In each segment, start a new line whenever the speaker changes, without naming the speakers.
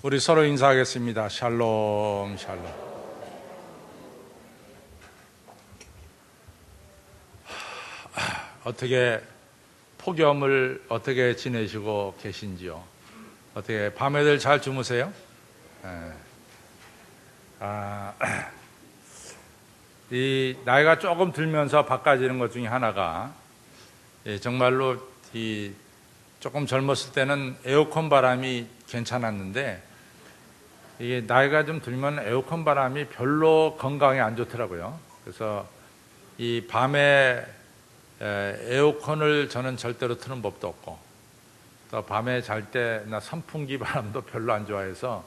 우리 서로 인사하겠습니다. 샬롬, 샬롬. 어떻게 폭염을 어떻게 지내시고 계신지요? 어떻게 밤에들 잘 주무세요? 이 나이가 조금 들면서 바꿔지는 것 중에 하나가 정말로 이 조금 젊었을 때는 에어컨 바람이 괜찮았는데 이게 나이가 좀 들면 에어컨 바람이 별로 건강에 안 좋더라고요. 그래서 이 밤에 에어컨을 저는 절대로 트는 법도 없고, 또 밤에 잘 때 나 선풍기 바람도 별로 안 좋아해서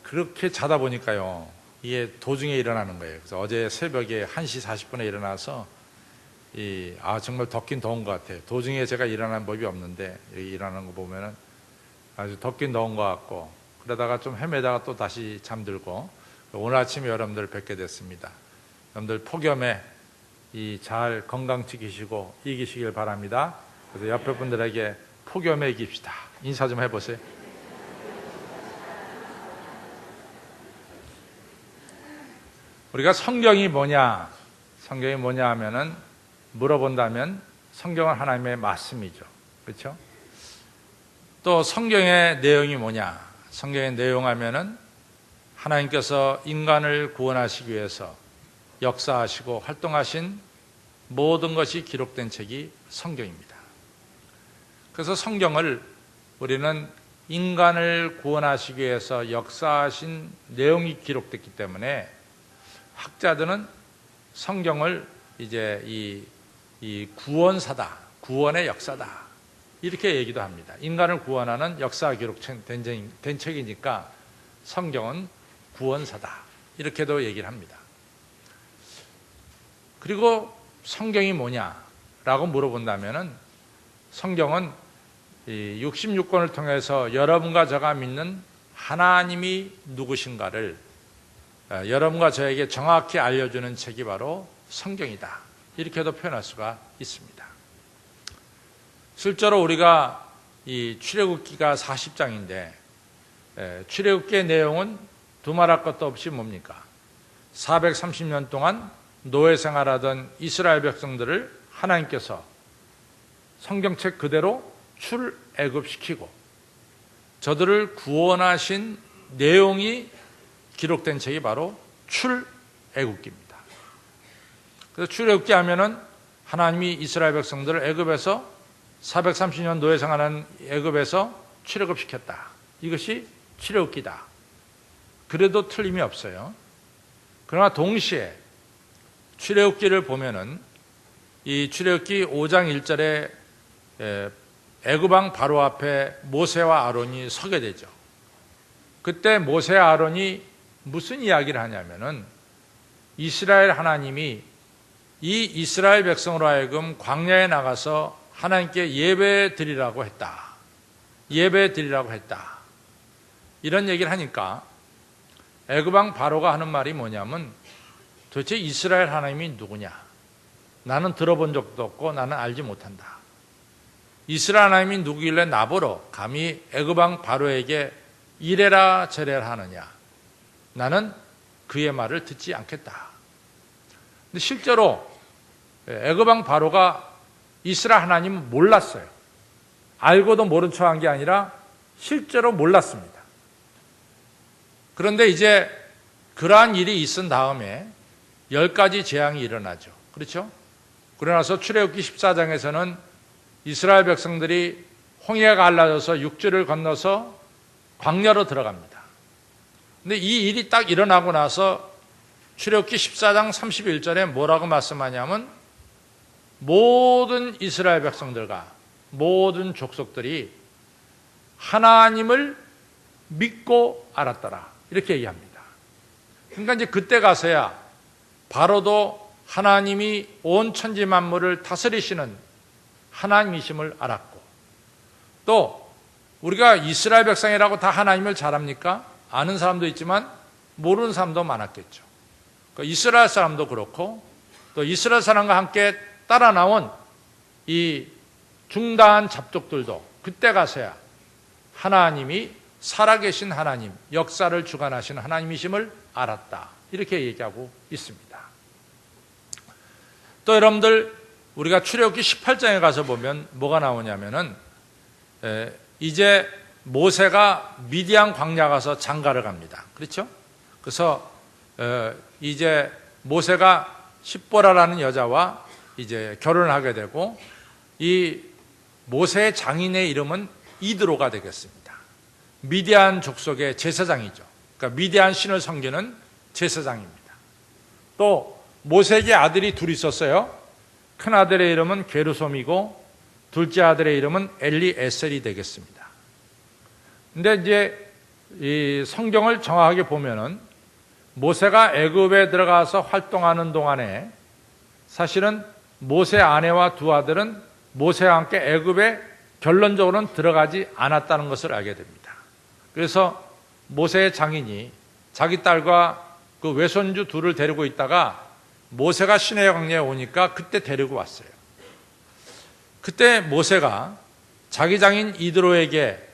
그렇게 자다 보니까요, 이게 도중에 일어나는 거예요. 그래서 어제 새벽에 1시 40분에 일어나서 정말 덥긴 더운 것 같아요. 도중에 제가 일어난 법이 없는데 여기 일어나는 거 보면은 아주 덥긴 더운 것 같고, 그러다가 좀 헤매다가 또 다시 잠들고, 오늘 아침에 여러분들 뵙게 됐습니다. 여러분들 폭염에 잘 건강 지키시고 이기시길 바랍니다. 그래서 옆에 분들에게 폭염에 이깁시다 인사 좀 해보세요. 우리가 성경이 뭐냐 하면은 물어본다면 성경은 하나님의 말씀이죠. 그렇죠? 또 성경의 내용이 뭐냐? 성경의 내용 하면은 하나님께서 인간을 구원하시기 위해서 역사하시고 활동하신 모든 것이 기록된 책이 성경입니다. 그래서 성경을 우리는 인간을 구원하시기 위해서 역사하신 내용이 기록됐기 때문에 학자들은 성경을 이제 이 구원사다, 구원의 역사다, 이렇게 얘기도 합니다. 인간을 구원하는 역사가 기록된 책이니까 성경은 구원사다, 이렇게도 얘기를 합니다. 그리고 성경이 뭐냐라고 물어본다면은 성경은 66권을 통해서 여러분과 제가 믿는 하나님이 누구신가를 여러분과 저에게 정확히 알려주는 책이 바로 성경이다, 이렇게도 표현할 수가 있습니다. 실제로 우리가 이 출애굽기가 40장인데 출애굽기의 내용은 두말할 것도 없이 뭡니까? 430년 동안 노예 생활하던 이스라엘 백성들을 하나님께서 성경책 그대로 출애굽시키고 저들을 구원하신 내용이 기록된 책이 바로 출애굽기입니다. 그래서 출애굽기 하면은 하나님이 이스라엘 백성들을 애굽에서 430년 노예 생활한 애굽에서 출애굽시켰다, 이것이 출애굽기다. 그래도 틀림이 없어요. 그러나 동시에 출애굽기를 보면은 이 출애굽기 5장 1절에 애굽 왕 바로 앞에 모세와 아론이 서게 되죠. 그때 모세와 아론이 무슨 이야기를 하냐면은 이스라엘 하나님이 이 이스라엘 백성으로 하여금 광야에 나가서 하나님께 예배 드리라고 했다, 이런 얘기를 하니까 애굽 왕 바로가 하는 말이 뭐냐면, 도대체 이스라엘 하나님이 누구냐? 나는 들어본 적도 없고 나는 알지 못한다. 이스라엘 하나님이 누구길래 나보러 감히 애굽 왕 바로에게 이래라 저래라 하느냐? 나는 그의 말을 듣지 않겠다. 근데 실제로 애굽 왕 바로가 이스라엘 하나님을 몰랐어요. 알고도 모른 척한 게 아니라 실제로 몰랐습니다. 그런데 이제 그러한 일이 있은 다음에 10가지 재앙이 일어나죠. 그렇죠? 그러나서 출애굽기 14장에서는 이스라엘 백성들이 홍해가 갈라져서 육지를 건너서 광야로 들어갑니다. 근데 이 일이 딱 일어나고 나서 출애굽기 14장 31절에 뭐라고 말씀하냐면, 모든 이스라엘 백성들과 모든 족속들이 하나님을 믿고 알았더라, 이렇게 얘기합니다. 그러니까 이제 그때 가서야 바로도 하나님이 온 천지 만물을 다스리시는 하나님이심을 알았고, 또 우리가 이스라엘 백성이라고 다 하나님을 잘 압니까? 아는 사람도 있지만 모르는 사람도 많았겠죠. 그러니까 이스라엘 사람도 그렇고 또 이스라엘 사람과 함께 따라 나온 이 중다한 잡족들도 그때 가서야 하나님이 살아계신 하나님, 역사를 주관하시는 하나님이심을 알았다. 이렇게 얘기하고 있습니다. 또 여러분들 우리가 출애굽기 18장에 가서 보면 뭐가 나오냐면은 이제 모세가 미디안 광야 가서 장가를 갑니다. 그렇죠? 그래서 이제 모세가 십보라라는 여자와 이제 결혼을 하게 되고 이 모세의 장인의 이름은 이드로가 되겠습니다. 미디안 족속의 제사장이죠. 그러니까 미디안 신을 섬기는 제사장입니다. 또 모세에게 아들이 둘 있었어요. 큰 아들의 이름은 게르솜이고 둘째 아들의 이름은 엘리에셀이 되겠습니다. 근데 이제 이 성경을 정확하게 보면은 모세가 애굽에 들어가서 활동하는 동안에 사실은 모세 아내와 두 아들은 모세와 함께 애굽에 결론적으로는 들어가지 않았다는 것을 알게 됩니다. 그래서 모세의 장인이 자기 딸과 그 외손주 둘을 데리고 있다가 모세가 시내 광야에 오니까 그때 데리고 왔어요. 그때 모세가 자기 장인 이드로에게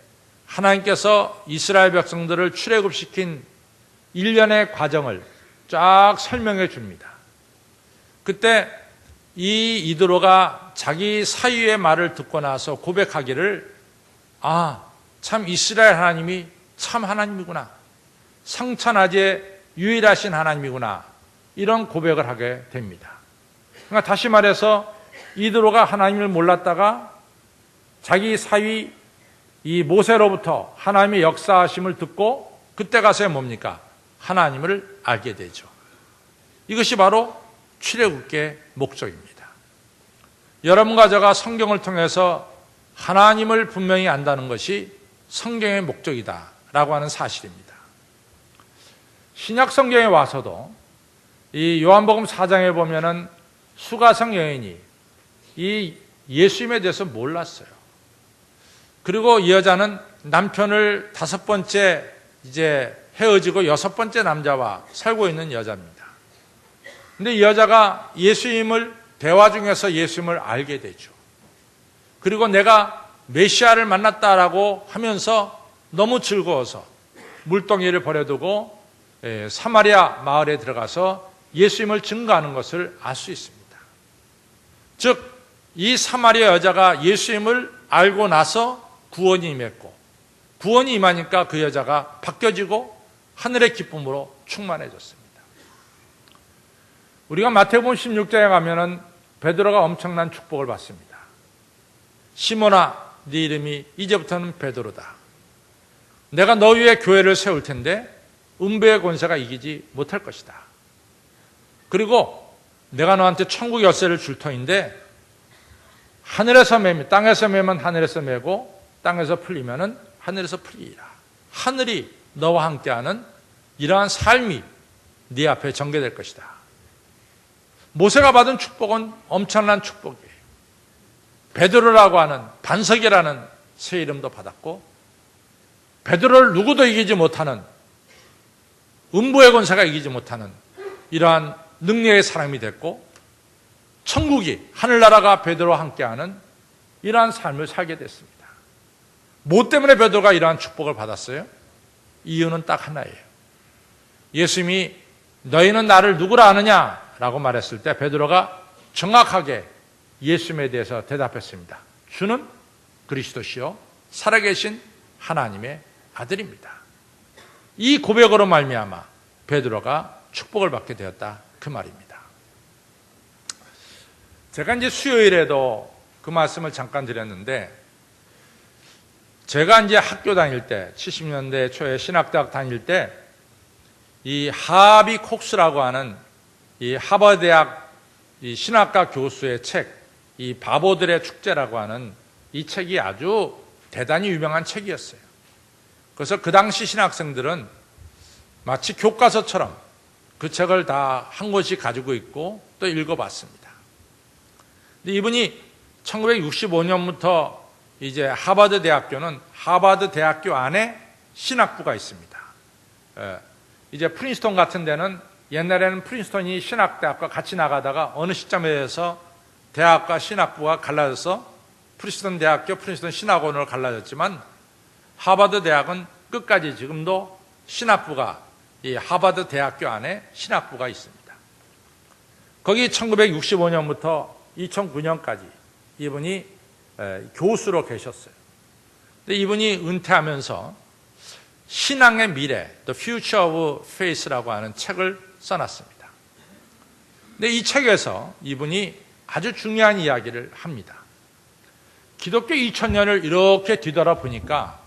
하나님께서 이스라엘 백성들을 출애굽시킨 일련의 과정을 쫙 설명해 줍니다. 그때 이 이드로가 자기 사위의 말을 듣고 나서 고백하기를 참 이스라엘 하나님이 참 하나님이구나. 성찬아지에 유일하신 하나님이구나. 이런 고백을 하게 됩니다. 그러니까 다시 말해서 이드로가 하나님을 몰랐다가 자기 사위 이 모세로부터 하나님의 역사하심을 듣고 그때 가서야 뭡니까? 하나님을 알게 되죠. 이것이 바로 출애굽기의 목적입니다. 여러분과 제가 성경을 통해서 하나님을 분명히 안다는 것이 성경의 목적이다라고 하는 사실입니다. 신약 성경에 와서도 이 요한복음 4장에 보면은 수가성 여인이 이 예수님에 대해서 몰랐어요. 그리고 이 여자는 남편을 5번째 이제 헤어지고 6번째 남자와 살고 있는 여자입니다. 근데 이 여자가 예수님을 대화 중에서 예수님을 알게 되죠. 그리고 내가 메시아를 만났다라고 하면서 너무 즐거워서 물동이를 버려두고 사마리아 마을에 들어가서 예수님을 증거하는 것을 알 수 있습니다. 즉, 이 사마리아 여자가 예수님을 알고 나서 구원이 임했고 구원이 임하니까 그 여자가 바뀌어지고 하늘의 기쁨으로 충만해졌습니다. 우리가 마태복음 16장에 가면은 베드로가 엄청난 축복을 받습니다. 시몬아, 네 이름이 이제부터는 베드로다. 내가 너 위에 교회를 세울 텐데 음부의 권세가 이기지 못할 것이다. 그리고 내가 너한테 천국 열쇠를 줄 터인데 하늘에서 매면 땅에서 매면 하늘에서 매고 땅에서 풀리면은 하늘에서 풀리리라. 하늘이 너와 함께하는 이러한 삶이 네 앞에 전개될 것이다. 모세가 받은 축복은 엄청난 축복이에요. 베드로라고 하는 반석이라는 새 이름도 받았고 베드로를 누구도 이기지 못하는 음부의 권세가 이기지 못하는 이러한 능력의 사람이 됐고 천국이 하늘나라가 베드로와 함께하는 이러한 삶을 살게 됐습니다. 뭐 때문에 베드로가 이러한 축복을 받았어요? 이유는 딱 하나예요. 예수님이 너희는 나를 누구라 아느냐? 라고 말했을 때 베드로가 정확하게 예수님에 대해서 대답했습니다. 주는 그리스도시요 살아계신 하나님의 아들입니다. 이 고백으로 말미암아 베드로가 축복을 받게 되었다 그 말입니다. 제가 이제 수요일에도 그 말씀을 잠깐 드렸는데 제가 이제 학교 다닐 때 70년대 초에 신학대학 다닐 때 이 하비 콕스라고 하는 이 하버드 대학 이 신학과 교수의 책, 이 바보들의 축제라고 하는 이 책이 아주 대단히 유명한 책이었어요. 그래서 그 당시 신학생들은 마치 교과서처럼 그 책을 다 한 권씩 가지고 있고 또 읽어봤습니다. 근데 이분이 1965년부터 이제 하버드 대학교는 하버드 대학교 안에 신학부가 있습니다. 이제 프린스턴 같은 데는 옛날에는 프린스턴이 신학대학과 같이 나가다가 어느 시점에서 대학과 신학부가 갈라져서 프린스턴 대학교, 프린스턴 신학원으로 갈라졌지만 하버드 대학은 끝까지 지금도 신학부가, 이 하버드 대학교 안에 신학부가 있습니다. 거기 1965년부터 2009년까지 이분이 교수로 계셨어요. 근데 이분이 은퇴하면서 신앙의 미래, The Future of Faith라고 하는 책을 써놨습니다. 근데 이 책에서 이분이 아주 중요한 이야기를 합니다. 기독교 2000년을 이렇게 뒤돌아보니까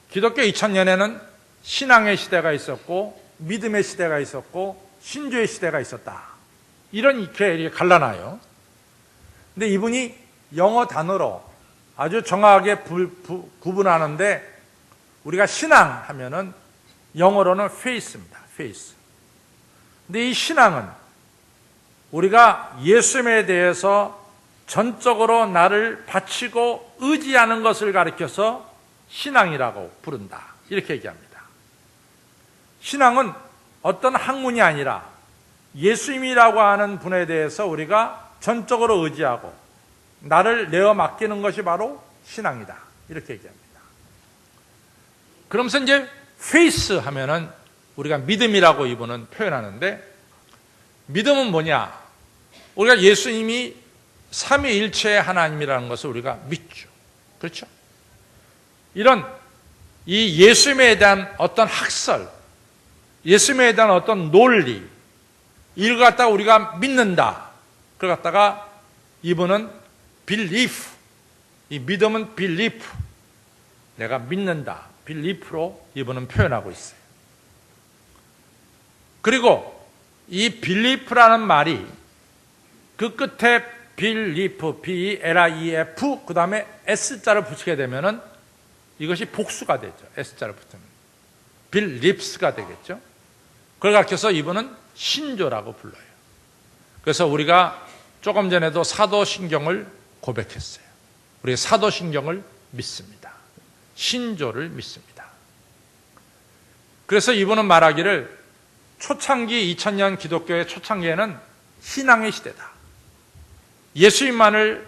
기독교 2000년에는 신앙의 시대가 있었고 믿음의 시대가 있었고 신주의 시대가 있었다. 이렇게 갈라놔요. 근데 이분이 영어 단어로 아주 정확하게 구분하는데 우리가 신앙 하면은 영어로는 faith입니다. faith. 근데 이 신앙은 우리가 예수님에 대해서 전적으로 나를 바치고 의지하는 것을 가리켜서 신앙이라고 부른다. 이렇게 얘기합니다. 신앙은 어떤 학문이 아니라 예수님이라고 하는 분에 대해서 우리가 전적으로 의지하고 나를 내어 맡기는 것이 바로 신앙이다. 이렇게 얘기합니다. 그러면서 이제 faith 하면은 우리가 믿음이라고 이분은 표현하는데 믿음은 뭐냐? 우리가 예수님이 삼위일체의 하나님이라는 것을 우리가 믿죠. 그렇죠? 이런 이 예수님에 대한 어떤 학설, 예수님에 대한 어떤 논리, 이걸 갖다가 우리가 믿는다. 그걸 갖다가 이분은 belief, 이 믿음은 belief, 내가 믿는다. belief로 이분은 표현하고 있어요. 그리고 이 belief라는 말이 그 끝에 belief, B-E-L-I-E-F, 그 다음에 S자를 붙이게 되면은 이것이 복수가 되죠. S자를 붙으면. beliefs가 되겠죠. 그걸 가르쳐서 이분은 신조라고 불러요. 그래서 우리가 조금 전에도 사도신경을 고백했어요. 우리가 사도신경을 믿습니다. 신조를 믿습니다. 그래서 이분은 말하기를 초창기 2000년 기독교의 초창기에는 신앙의 시대다. 예수님만을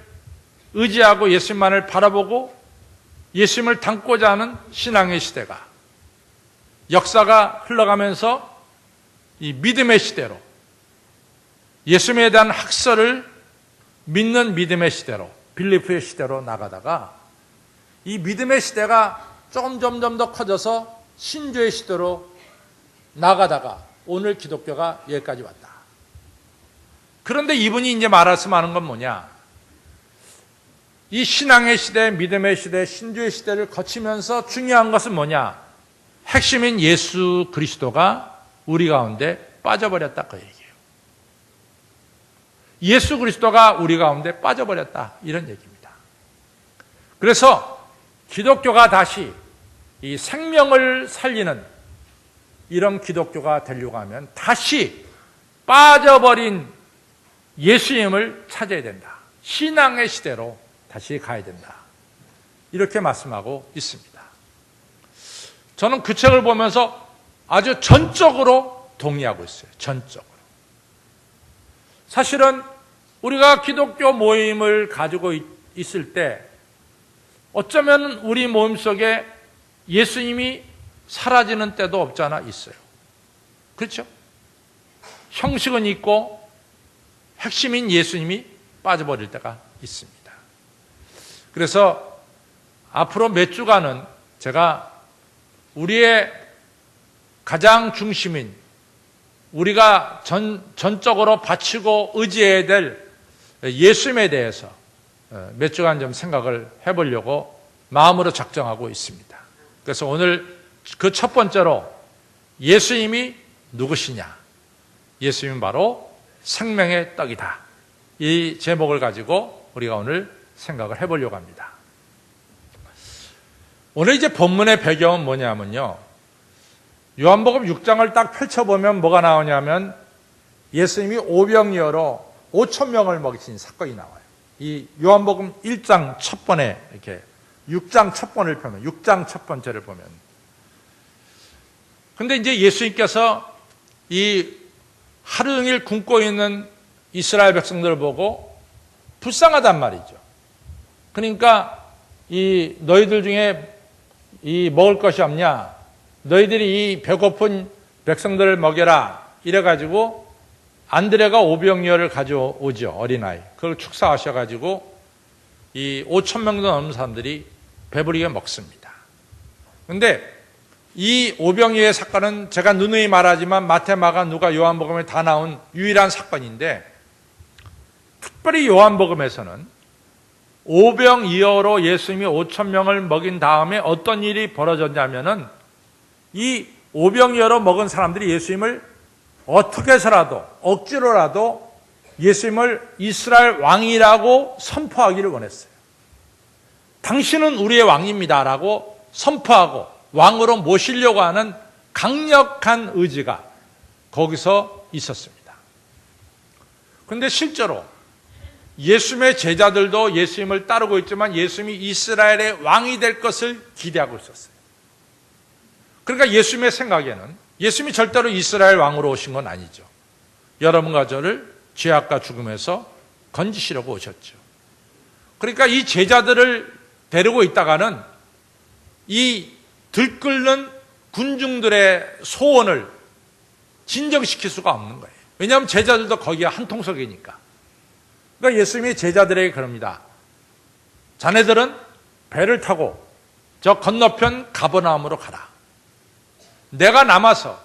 의지하고 예수님만을 바라보고 예수님을 닮고자 하는 신앙의 시대가 역사가 흘러가면서 이 믿음의 시대로 예수님에 대한 학설을 믿는 믿음의 시대로 빌리프의 시대로 나가다가 이 믿음의 시대가 점점 더 커져서 신조의 시대로 나가다가 오늘 기독교가 여기까지 왔다. 그런데 이분이 이제 말씀하는 건 뭐냐? 이 신앙의 시대, 믿음의 시대, 신주의 시대를 거치면서 중요한 것은 뭐냐? 핵심인 예수 그리스도가 우리 가운데 빠져버렸다 그 얘기예요. 예수 그리스도가 우리 가운데 빠져버렸다 이런 얘기입니다. 그래서 기독교가 다시 이 생명을 살리는 이런 기독교가 되려고 하면 다시 빠져버린 예수님을 찾아야 된다. 신앙의 시대로 다시 가야 된다. 이렇게 말씀하고 있습니다. 저는 그 책을 보면서 아주 전적으로 동의하고 있어요. 전적으로. 사실은 우리가 기독교 모임을 가지고 있을 때 어쩌면 우리 모임 속에 예수님이 사라지는 때도 없잖아 있어요. 그렇죠? 형식은 있고 핵심인 예수님이 빠져버릴 때가 있습니다. 그래서 앞으로 몇 주간은 제가 우리의 가장 중심인 우리가 전적으로 바치고 의지해야 될 예수님에 대해서 몇 주간 좀 생각을 해보려고 마음으로 작정하고 있습니다. 그래서 오늘 그 첫 번째로 예수님이 누구시냐? 예수님은 바로 생명의 떡이다. 이 제목을 가지고 우리가 오늘 생각을 해보려고 합니다. 오늘 이제 본문의 배경은 뭐냐면요. 요한복음 6장을 딱 펼쳐보면 뭐가 나오냐면 예수님이 오병이어로 5,000명을 먹이신 사건이 나와요. 이 요한복음 1장 첫 번에 이렇게 6장 첫 번을 펴면 6장 첫 번째를 보면 근데 이제 예수님께서 이 하루 종일 굶고 있는 이스라엘 백성들을 보고 불쌍하단 말이죠. 그러니까 이 너희들 중에 이 먹을 것이 없냐? 너희들이 이 배고픈 백성들을 먹여라. 이래가지고 안드레가 오병이어를 가져오죠. 어린아이. 그걸 축사하셔가지고 이 5천 명도 넘는 사람들이 배부르게 먹습니다. 그런데 이 오병이어의 사건은 제가 누누이 말하지만 마태, 마가, 누가, 요한복음에 다 나온 유일한 사건인데, 특별히 요한복음에서는 오병이어로 예수님이 5천 명을 먹인 다음에 어떤 일이 벌어졌냐면은 이 오병이어로 먹은 사람들이 예수님을 어떻게 해서라도 억지로라도 예수님을 이스라엘 왕이라고 선포하기를 원했어요. 당신은 우리의 왕입니다라고 선포하고 왕으로 모시려고 하는 강력한 의지가 거기서 있었습니다. 그런데 실제로 예수님의 제자들도 예수님을 따르고 있지만 예수님이 이스라엘의 왕이 될 것을 기대하고 있었어요. 그러니까 예수님의 생각에는 예수님이 절대로 이스라엘 왕으로 오신 건 아니죠. 여러분과 저를 죄악과 죽음에서 건지시려고 오셨죠. 그러니까 이 제자들을 데리고 있다가는 이 들끓는 군중들의 소원을 진정시킬 수가 없는 거예요. 왜냐하면 제자들도 거기가 한 통속이니까. 그러니까 예수님이 제자들에게 그럽니다. 자네들은 배를 타고 저 건너편 가버나움으로 가라. 내가 남아서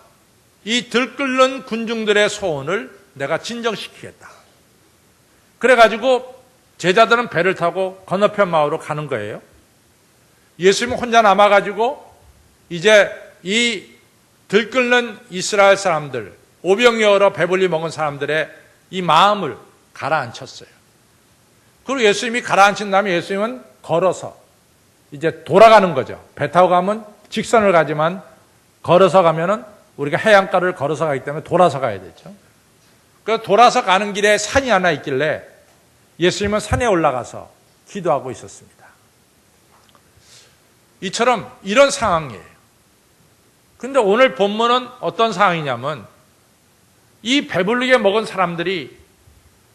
이 들끓는 군중들의 소원을 내가 진정시키겠다. 그래가지고 제자들은 배를 타고 건너편 마을로 가는 거예요. 예수님은 혼자 남아가지고 이제 이 들끓는 이스라엘 사람들, 오병이어로 배불리 먹은 사람들의 이 마음을 가라앉혔어요. 그리고 예수님이 가라앉힌 다음에 예수님은 걸어서 이제 돌아가는 거죠. 배 타고 가면 직선을 가지만 걸어서 가면은 우리가 해안가를 걸어서 가기 때문에 돌아서 가야 되죠. 그래서 돌아서 가는 길에 산이 하나 있길래 예수님은 산에 올라가서 기도하고 있었습니다. 이처럼 이런 상황이에요. 근데 오늘 본문은 어떤 상황이냐면 이 배불리게 먹은 사람들이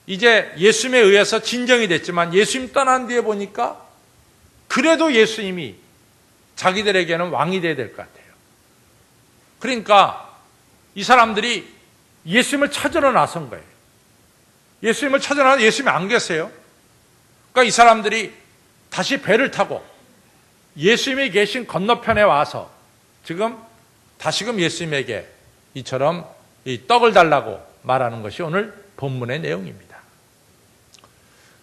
이제 예수님에 의해서 진정이 됐지만 예수님 떠난 뒤에 보니까 그래도 예수님이 자기들에게는 왕이 돼야 될 것 같아요. 그러니까 이 사람들이 예수님을 찾으러 나선 거예요. 예수님을 찾으러 나서 예수님이 안 계세요. 그러니까 이 사람들이 다시 배를 타고 예수님이 계신 건너편에 와서 지금 다시금 예수님에게 이처럼 이 떡을 달라고 말하는 것이 오늘 본문의 내용입니다.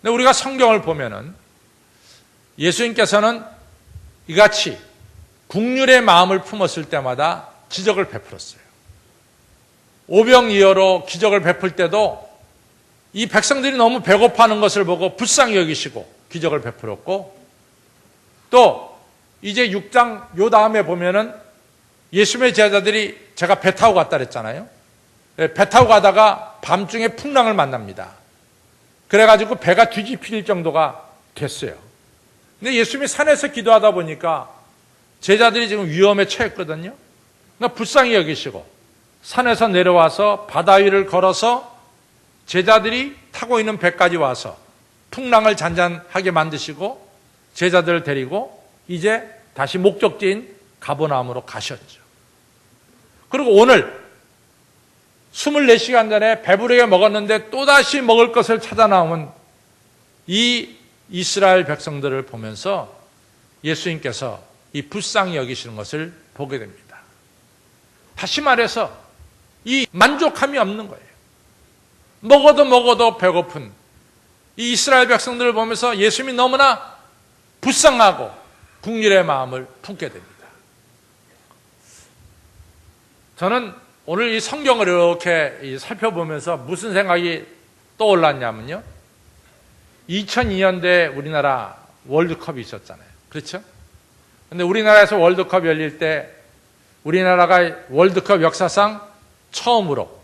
근데 우리가 성경을 보면은 예수님께서는 이같이 국률의 마음을 품었을 때마다 기적을 베풀었어요. 오병이어로 기적을 베풀 때도 이 백성들이 너무 배고파하는 것을 보고 불쌍히 여기시고 기적을 베풀었고, 또 이제 6장 요 다음에 보면은 예수님의 제자들이 제가 배 타고 갔다 그랬잖아요. 배 타고 가다가 밤중에 풍랑을 만납니다. 그래가지고 배가 뒤집힐 정도가 됐어요. 근데 예수님이 산에서 기도하다 보니까 제자들이 지금 위험에 처했거든요. 그러니까 불쌍히 여기시고 산에서 내려와서 바다 위를 걸어서 제자들이 타고 있는 배까지 와서 풍랑을 잔잔하게 만드시고 제자들을 데리고 이제 다시 목적지인 가버나움으로 가셨죠. 그리고 오늘 24시간 전에 배부르게 먹었는데 또다시 먹을 것을 찾아 나온 이 이스라엘 백성들을 보면서 예수님께서 이 불쌍히 여기시는 것을 보게 됩니다. 다시 말해서 이 만족함이 없는 거예요. 먹어도 배고픈 이 이스라엘 백성들을 보면서 예수님이 너무나 불쌍하고 국률의 마음을 품게 됩니다. 저는 오늘 이 성경을 이렇게 살펴보면서 무슨 생각이 떠올랐냐면요. 2002년도에 우리나라 월드컵이 있었잖아요. 그렇죠? 근데 우리나라에서 월드컵이 열릴 때 우리나라가 월드컵 역사상 처음으로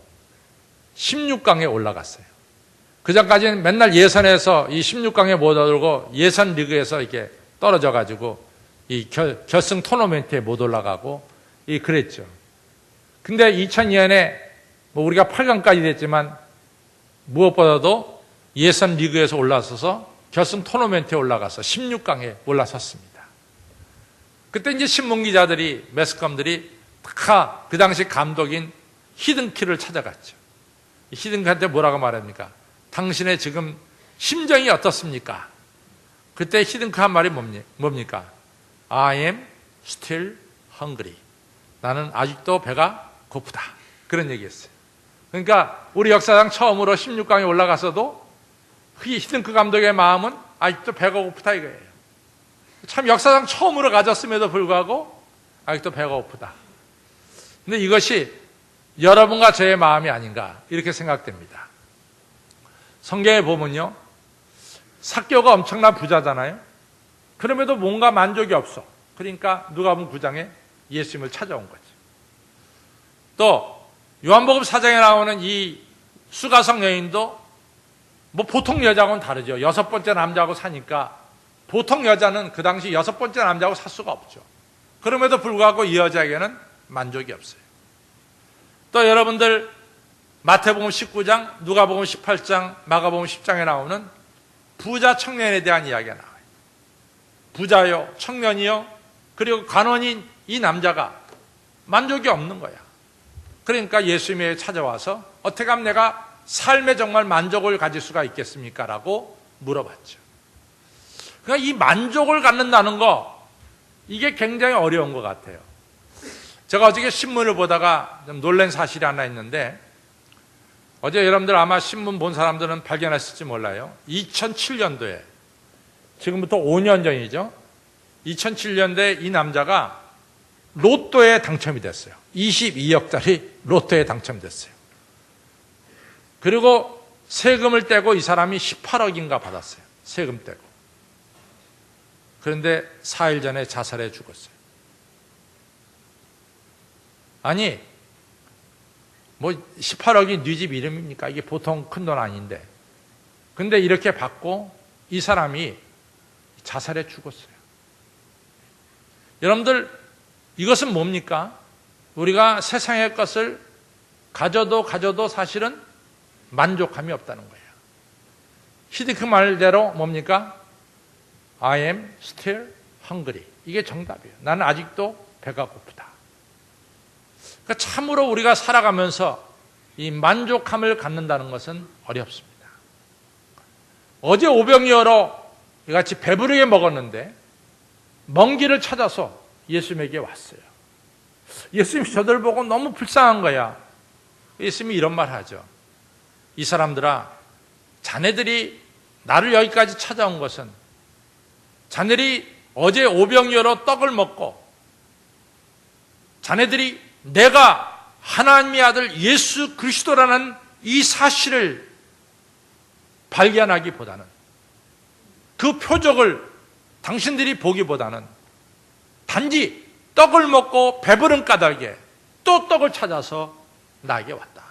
16강에 올라갔어요. 그 전까지는 맨날 예선에서 이 16강에 못 오르고 예선 리그에서 이렇게 떨어져가지고 이 결승 토너먼트에 못 올라가고 그랬죠. 근데 2002년에 우리가 8강까지 됐지만 무엇보다도 예선 리그에서 올라서서 결승 토너먼트에 올라가서 16강에 올라섰습니다. 그때 이제 신문기자들이, 매스컴들이 다 그 당시 감독인 히든키를 찾아갔죠. 히든키한테 뭐라고 말합니까? 당신의 지금 심정이 어떻습니까? 그때 히든키 한 말이 뭡니까? I am still hungry. 나는 아직도 배가 고프다. 그런 얘기했어요. 그러니까 우리 역사상 처음으로 16강에 올라가서도 히든크 감독의 마음은 아직도 배가 고프다 이거예요. 참 역사상 처음으로 가졌음에도 불구하고 아직도 배가 고프다. 근데 이것이 여러분과 저의 마음이 아닌가 이렇게 생각됩니다. 성경에 보면요, 삭개오가 엄청난 부자잖아요. 그럼에도 뭔가 만족이 없어. 그러니까 누가복음 9장에 예수님을 찾아온 거죠. 또 요한복음 4장에 나오는 이 수가성 여인도 뭐 보통 여자하고는 다르죠. 6번째 남자하고 사니까 보통 여자는 그 당시 6번째 남자하고 살 수가 없죠. 그럼에도 불구하고 이 여자에게는 만족이 없어요. 또 여러분들 마태복음 19장, 누가복음 18장, 마가복음 10장에 나오는 부자 청년에 대한 이야기가 나와요. 부자요, 청년이요, 그리고 관원인 이 남자가 만족이 없는 거야. 그러니까 예수님이 찾아와서 어떻게 하면 내가 삶에 정말 만족을 가질 수가 있겠습니까? 라고 물어봤죠. 그러니까 이 만족을 갖는다는 거, 이게 굉장히 어려운 것 같아요. 제가 어저께 신문을 보다가 좀 놀란 사실이 하나 있는데, 어제 여러분들 아마 신문 본 사람들은 발견했을지 몰라요. 2007년도에, 지금부터 5년 전이죠. 2007년도에 이 남자가 로또에 당첨이 됐어요. 22억짜리 로또에 당첨됐어요. 그리고 세금을 떼고 이 사람이 18억인가 받았어요. 세금 떼고. 그런데 4일 전에 자살해 죽었어요. 아니, 뭐 18억이 네 집 이름입니까? 이게 보통 큰 돈 아닌데. 근데 이렇게 받고 이 사람이 자살해 죽었어요. 여러분들, 이것은 뭡니까? 우리가 세상의 것을 가져도 사실은 만족함이 없다는 거예요. 히딩크 말대로 뭡니까? I am still hungry. 이게 정답이에요. 나는 아직도 배가 고프다. 그러니까 참으로 우리가 살아가면서 이 만족함을 갖는다는 것은 어렵습니다. 어제 오병이어로 이같이 배부르게 먹었는데 먼 길을 찾아서 예수님에게 왔어요. 예수님이 저들 보고 너무 불쌍한 거야. 예수님이 이런 말 하죠. 이 사람들아, 자네들이 나를 여기까지 찾아온 것은 자네들이 어제 오병이어로 떡을 먹고 자네들이 내가 하나님의 아들 예수 그리스도라는 이 사실을 발견하기보다는, 그 표적을 당신들이 보기보다는 단지 떡을 먹고 배부른 까닭에 또 떡을 찾아서 나에게 왔다.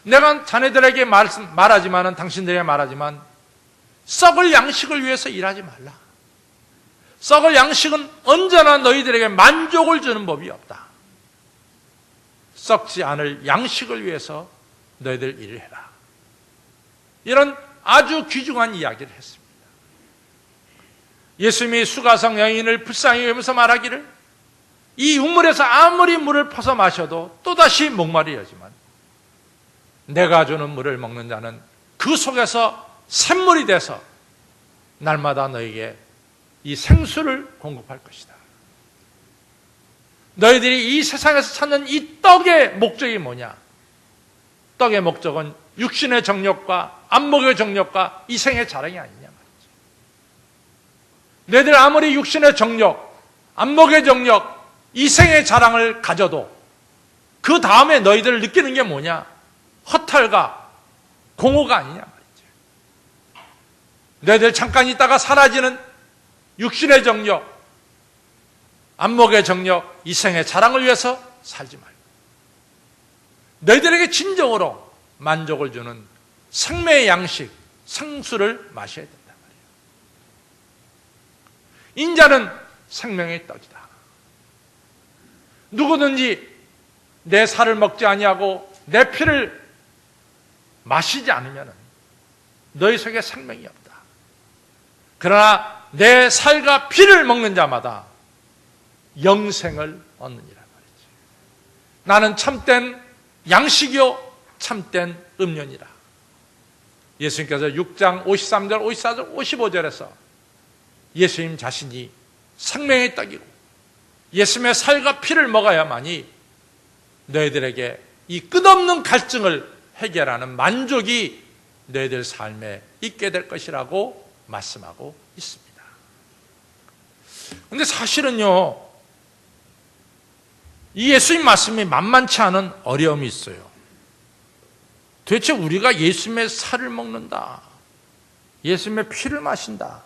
내가 자네들에게 말하지만은, 당신들에게 말하지만, 썩을 양식을 위해서 일하지 말라. 썩을 양식은 언제나 너희들에게 만족을 주는 법이 없다. 썩지 않을 양식을 위해서 너희들 일을 해라. 이런 아주 귀중한 이야기를 했습니다. 예수님이 수가성 여인을 불쌍히 여기면서 말하기를, 이 우물에서 아무리 물을 퍼서 마셔도 또다시 목마르려지만 내가 주는 물을 먹는 자는 그 속에서 샘물이 돼서 날마다 너에게 이 생수를 공급할 것이다. 너희들이 이 세상에서 찾는 이 떡의 목적이 뭐냐? 떡의 목적은 육신의 정욕과 안목의 정욕과 이생의 자랑이 아니냐 말이지. 너희들 아무리 육신의 정욕, 안목의 정욕, 이생의 자랑을 가져도 그 다음에 너희들 느끼는 게 뭐냐? 허탈과 공허가 아니냐 말이지. 너희들 잠깐 있다가 사라지는 육신의 정욕, 안목의 정욕, 이생의 자랑을 위해서 살지 말고 너희들에게 진정으로 만족을 주는 생명의 양식, 생수를 마셔야 된단 말이에요. 인자는 생명의 떡이다. 누구든지 내 살을 먹지 아니하고 내 피를 마시지 않으면 너희 속에 생명이 없다. 그러나 내 살과 피를 먹는 자마다 영생을 얻느니라 말이지. 나는 참된 양식이요 참된 음료니라. 예수님께서 6장 53절, 54절, 55절에서 예수님 자신이 생명의 떡이고 예수님의 살과 피를 먹어야만이 너희들에게 이 끝없는 갈증을 해결하는 만족이 너희들 삶에 있게 될 것이라고 말씀하고 있습니다. 그런데 사실은요, 이 예수님 말씀이 만만치 않은 어려움이 있어요. 도대체 우리가 예수님의 살을 먹는다, 예수님의 피를 마신다,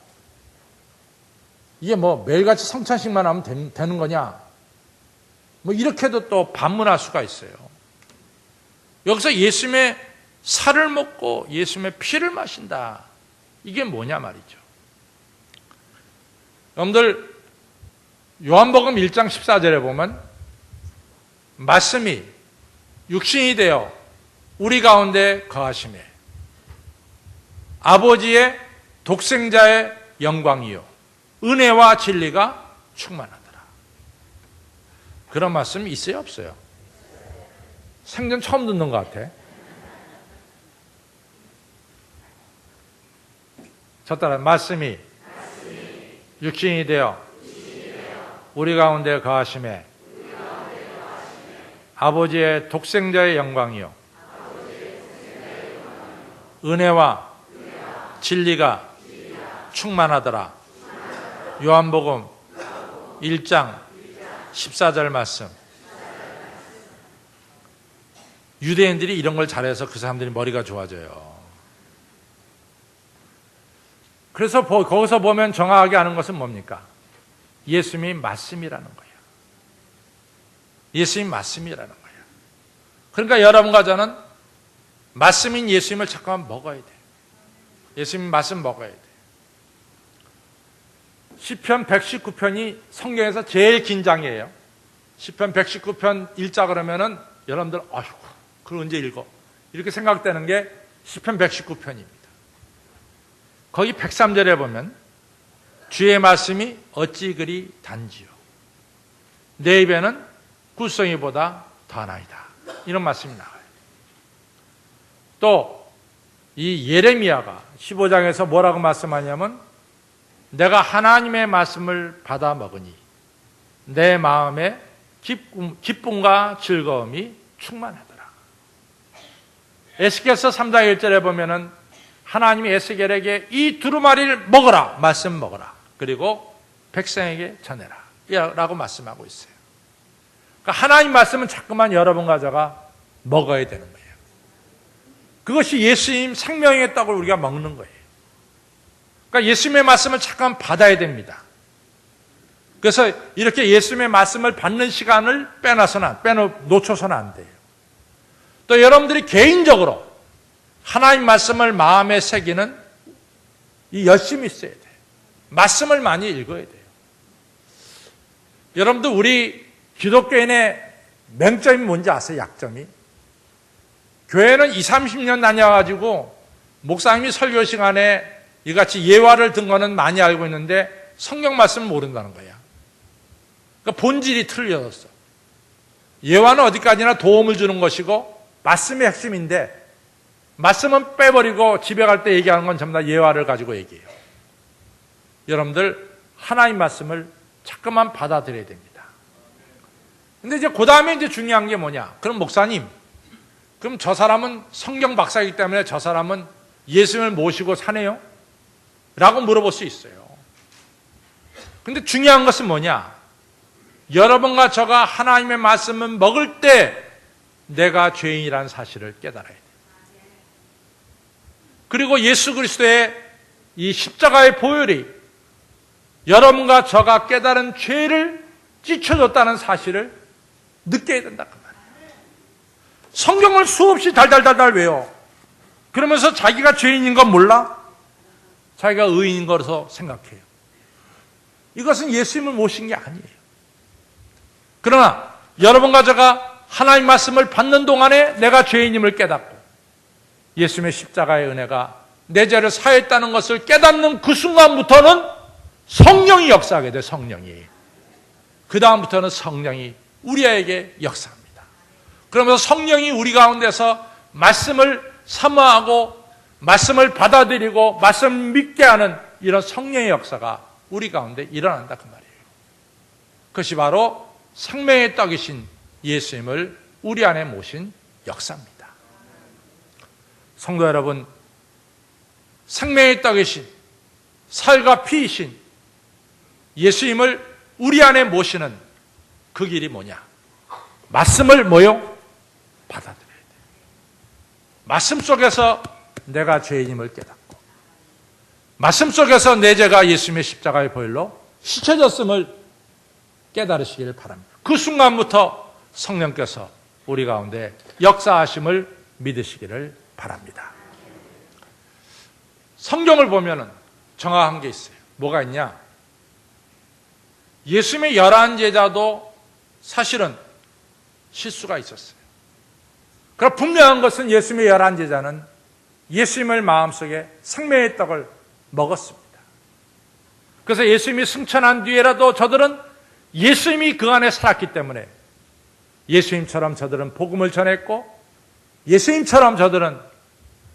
이게 뭐 매일같이 성찬식만 하면 되는 거냐, 뭐 이렇게도 또 반문할 수가 있어요. 여기서 예수님의 살을 먹고 예수님의 피를 마신다, 이게 뭐냐 말이죠. 여러분들 요한복음 1장 14절에 보면 말씀이 육신이 되어 우리 가운데 거하심에 아버지의 독생자의 영광이요 은혜와 진리가 충만하더라. 그런 말씀이 있어요, 없어요? 생전 처음 듣는 것 같아. 저 따라 말씀이 육신이 되어 우리 가운데 거하심에 아버지의 독생자의 영광이요 은혜와 진리가 충만하더라. 요한복음 1장 14절 말씀. 유대인들이 이런 걸 잘해서 그 사람들이 머리가 좋아져요. 그래서 거기서 보면 정확하게 아는 것은 뭡니까? 예수님이 말씀이라는 거예요. 예수님이 말씀이라는 거예요. 그러니까 여러분과 저는 말씀인 예수님을 잠깐만 먹어야 돼요. 예수님 말씀 먹어야 돼요. 시편 119편이 성경에서 제일 긴 장이에요. 시편 119편 읽자 그러면은 여러분들 아이고 그걸 언제 읽어? 이렇게 생각되는 게 시편 119편입니다. 거기 103절에 보면 주의 말씀이 어찌 그리 단지요 내 입에는 꿀송이보다 더하나이다, 이런 말씀이 나와요. 또 이 예레미야가 15장에서 뭐라고 말씀하냐면 내가 하나님의 말씀을 받아 먹으니 내 마음에 기쁨과 즐거움이 충만하더라. 에스겔서 3장 1절에 보면은 하나님이 에스겔에게 이 두루마리를 먹어라, 말씀 먹어라, 그리고 백성에게 전해라 라고 말씀하고 있어요. 그러니까 하나님 말씀은 자꾸만 여러분과 제가 먹어야 되는 거예요. 그것이 예수님 생명의 떡을 우리가 먹는 거예요. 그러니까 예수님의 말씀을 잠깐 받아야 됩니다. 그래서 이렇게 예수님의 말씀을 받는 시간을 놓쳐서는 안 돼요. 또 여러분들이 개인적으로 하나님 말씀을 마음에 새기는 이 열심이 있어야 돼요. 말씀을 많이 읽어야 돼요. 여러분들 우리 기독교인의 맹점이 뭔지 아세요? 약점이? 교회는 20, 30년 다녀가지고 목사님이 설교 시간에 이같이 예화를 든 거는 많이 알고 있는데 성경 말씀을 모른다는 거야. 그러니까 본질이 틀려졌어. 예화는 어디까지나 도움을 주는 것이고 말씀이 핵심인데 말씀은 빼버리고 집에 갈 때 얘기하는 건 전부 다 예화를 가지고 얘기해요. 여러분들 하나님 말씀을 자꾸만 받아들여야 됩니다. 근데 이제 그 다음에 이제 중요한 게 뭐냐? 그럼 목사님, 그럼 저 사람은 성경 박사이기 때문에 저 사람은 예수님을 모시고 사네요? 라고 물어볼 수 있어요. 근데 중요한 것은 뭐냐? 여러분과 저가 하나님의 말씀을 먹을 때 내가 죄인이라는 사실을 깨달아야 돼요. 그리고 예수 그리스도의 이 십자가의 보혈이 여러분과 저가 깨달은 죄를 찢어줬다는 사실을 느껴야 된다. 그 말이에요. 성경을 수없이 달달달달 외워. 그러면서 자기가 죄인인 건 몰라? 자기가 의인인 거라서 생각해요. 이것은 예수님을 모신 게 아니에요. 그러나 여러분과 제가 하나님 말씀을 받는 동안에 내가 죄인임을 깨닫고 예수님의 십자가의 은혜가 내 죄를 사했다는 것을 깨닫는 그 순간부터는 성령이 역사하게 돼. 성령이. 그 다음부터는 성령이 우리에게 역사합니다. 그러면서 성령이 우리 가운데서 말씀을 사모하고 말씀을 받아들이고 말씀을 믿게 하는 이런 성령의 역사가 우리 가운데 일어난다 그 말이에요. 그것이 바로 생명의 떡이신 예수님을 우리 안에 모신 역사입니다. 성도 여러분, 생명의 떡이신 살과 피이신 예수님을 우리 안에 모시는 그 길이 뭐냐? 말씀을 뭐요? 받아들여야 돼요. 말씀 속에서 내가 죄인임을 깨닫고 말씀 속에서 내 죄가 예수님의 십자가의 보혈로 씻어졌음을 깨달으시기를 바랍니다. 그 순간부터 성령께서 우리 가운데 역사하심을 믿으시기를 바랍니다. 성경을 보면 정확한 게 있어요. 뭐가 있냐? 예수님의 11제자도 사실은 실수가 있었어요. 그러나 분명한 것은 예수님의 11제자는 예수님을 마음속에 생명의 떡을 먹었습니다. 그래서 예수님이 승천한 뒤에라도 저들은 예수님이 그 안에 살았기 때문에 예수님처럼 저들은 복음을 전했고 예수님처럼 저들은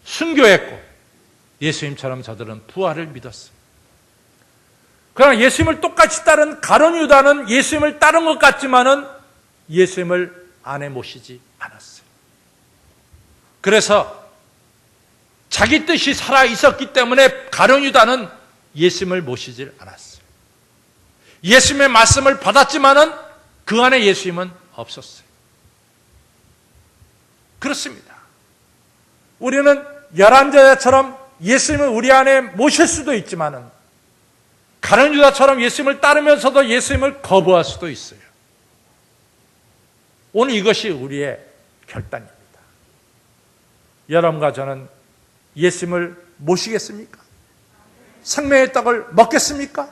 순교했고 예수님처럼 저들은 부활을 믿었습니다. 그러나 예수님을 똑같이 따른 가룟 유다는 예수님을 따른 것 같지만은 예수님을 안에 모시지 않았어요. 그래서 자기 뜻이 살아 있었기 때문에 가룟 유다는 예수님을 모시질 않았어요. 예수님의 말씀을 받았지만은 그 안에 예수님은 없었어요. 그렇습니다. 우리는 11제자처럼 예수님을 우리 안에 모실 수도 있지만은 가룟 유다처럼 예수님을 따르면서도 예수님을 거부할 수도 있어요. 오늘 이것이 우리의 결단입니다. 여러분과 저는 예수님을 모시겠습니까? 생명의 떡을 먹겠습니까?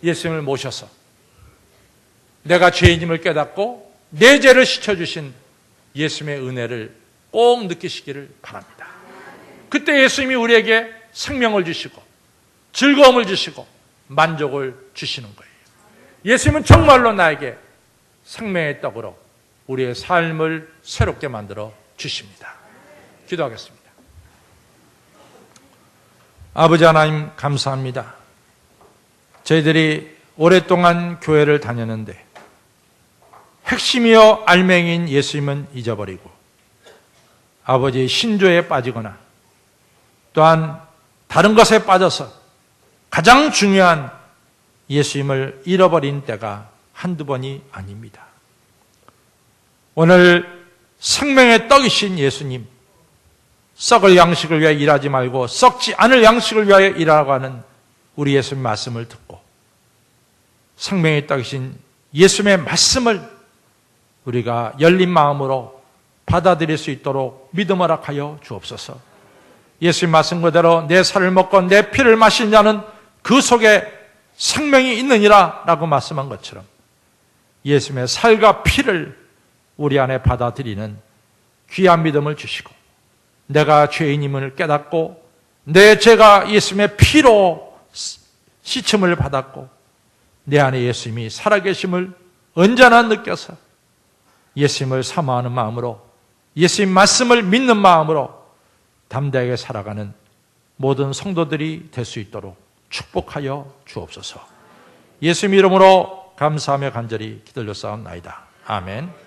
예수님을 모셔서 내가 죄인임을 깨닫고 내 죄를 씻어주신 예수님의 은혜를 꼭 느끼시기를 바랍니다. 그때 예수님이 우리에게 생명을 주시고 즐거움을 주시고 만족을 주시는 거예요. 예수님은 정말로 나에게 생명의 떡으로 우리의 삶을 새롭게 만들어 주십니다. 기도하겠습니다. 아버지 하나님 감사합니다. 저희들이 오랫동안 교회를 다녔는데 핵심이요 알맹이인 예수님은 잊어버리고 아버지의 신조에 빠지거나 또한 다른 것에 빠져서 가장 중요한 예수님을 잃어버린 때가 한두 번이 아닙니다. 오늘 생명의 떡이신 예수님, 썩을 양식을 위하여 일하지 말고 썩지 않을 양식을 위하여 일하라고 하는 우리 예수님의 말씀을 듣고 생명의 떡이신 예수님의 말씀을 우리가 열린 마음으로 받아들일 수 있도록 믿음 허락하여 주옵소서. 예수님 말씀 그대로 내 살을 먹고 내 피를 마신 자는 그 속에 생명이 있느니라 라고 말씀한 것처럼 예수님의 살과 피를 우리 안에 받아들이는 귀한 믿음을 주시고 내가 죄인임을 깨닫고 내 죄가 예수님의 피로 씻음을 받았고 내 안에 예수님이 살아계심을 언제나 느껴서 예수님을 사모하는 마음으로 예수님 말씀을 믿는 마음으로 담대하게 살아가는 모든 성도들이 될 수 있도록 축복하여 주옵소서. 예수님 이름으로 감사하며 간절히 기도드렸사옵나이다. 아멘.